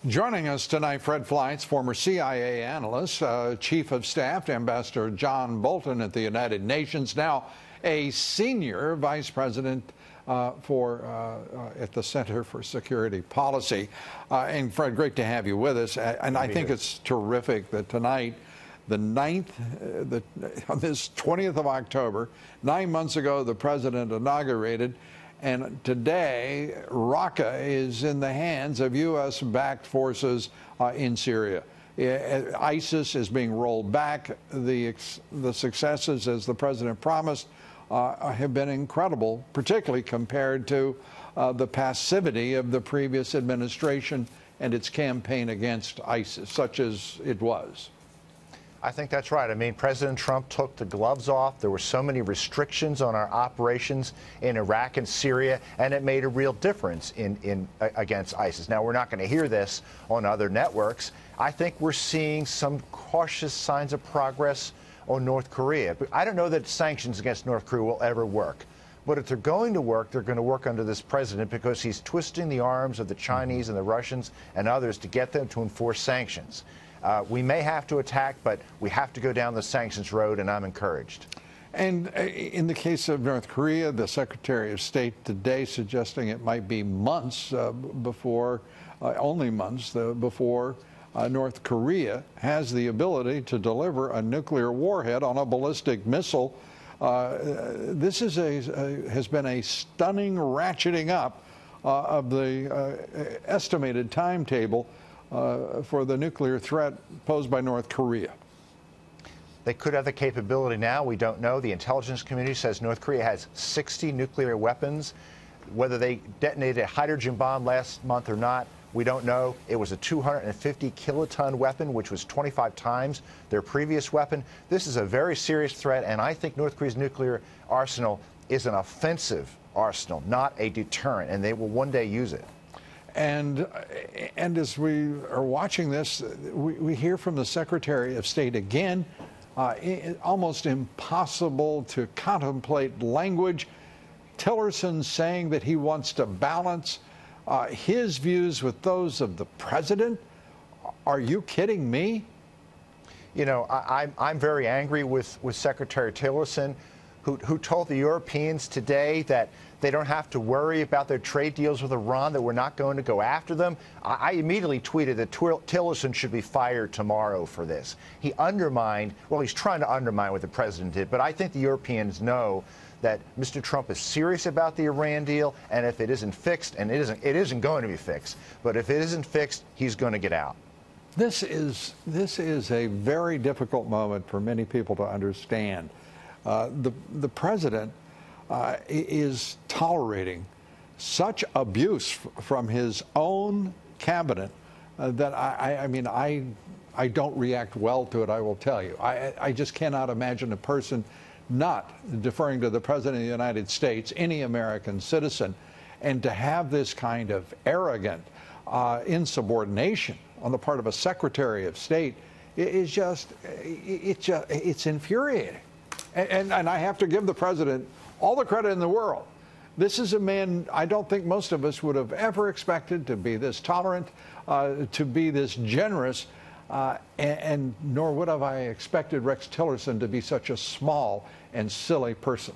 Joining us tonight, Fred Fleitz, former CIA analyst, Chief of Staff to Ambassador John Bolton at the United Nations, now a senior vice president at the Center for Security Policy. And Fred, great to have you with us. And I think it's terrific that tonight, on this 20th of October, 9 months ago, the president inaugurated. And today, Raqqa is in the hands of U.S.-backed forces in Syria. ISIS is being rolled back. The successes, as the president promised, have been incredible, particularly compared to the passivity of the previous administration and its campaign against ISIS, such as it was. I think that's right. I mean, President Trump took the gloves off. There were so many restrictions on our operations in Iraq and Syria, and it made a real difference against ISIS. Now, we're not going to hear this on other networks. I think we're seeing some cautious signs of progress on North Korea. But I don't know that sanctions against North Korea will ever work. But if they're going to work, they're going to work under this president because he's twisting the arms of the Chinese and the Russians and others to get them to enforce sanctions. We may have to attack, but we have to go down the sanctions road, and I'm encouraged. And in the case of North Korea, the Secretary of State today suggesting it might be months before, only months before North Korea has the ability to deliver a nuclear warhead on a ballistic missile. This has been a stunning ratcheting up of the estimated timetable for the nuclear threat posed by North Korea. They could have the capability now. We don't know. The intelligence community says North Korea has 60 nuclear weapons. Whether they detonated a hydrogen bomb last month or not, we don't know. It was a 250 kiloton weapon, which was 25 times their previous weapon. This is a very serious threat, and I think North Korea's nuclear arsenal is an offensive arsenal, not a deterrent, and they will one day use it. And as we are watching this, we hear from the Secretary of State again, almost impossible to contemplate language. Tillerson saying that he wants to balance his views with those of the president. Are you kidding me? You know, I'm very angry with Secretary Tillerson, who told the Europeans today that they don't have to worry about their trade deals with Iran, that we're not going to go after them. I immediately tweeted that Tillerson should be fired tomorrow for this. He undermined, well, he's trying to undermine what the president did, but I think the Europeans know that Mr. Trump is serious about the Iran deal, and if it isn't fixed, and it isn't going to be fixed, but if it isn't fixed, he's going to get out. This is a very difficult moment for many people to understand. The president is tolerating such abuse from his own cabinet that I don't react well to it, I will tell you. I just cannot imagine a person not deferring to the President of the United States, any American citizen, and to have this kind of arrogant insubordination on the part of a Secretary of State is it's infuriating. And I have to give the president all the credit in the world. This is a man I don't think most of us would have ever expected to be this tolerant, to be this generous, and nor would have I expected Rex Tillerson to be such a small and silly person.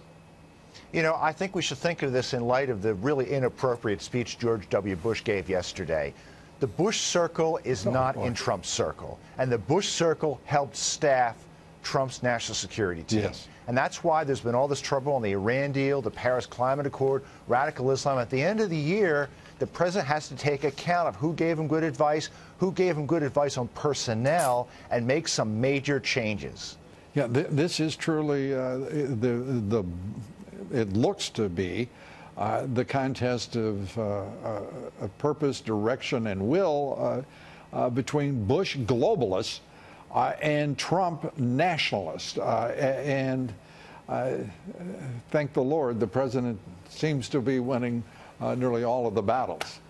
You know, I think we should think of this in light of the really inappropriate speech George W. Bush gave yesterday. The Bush circle is not in Trump's circle, and the Bush circle helped staff Trump's national security team. Yes. And that's why there's been all this trouble on the Iran deal, the Paris Climate Accord, radical Islam. At the end of the year, the president has to take account of who gave him good advice on personnel, and make some major changes. Yeah, this is truly it looks to be the contest of purpose, direction, and will between Bush globalists and Trump nationalists. And thank the Lord, the president seems to be winning nearly all of the battles.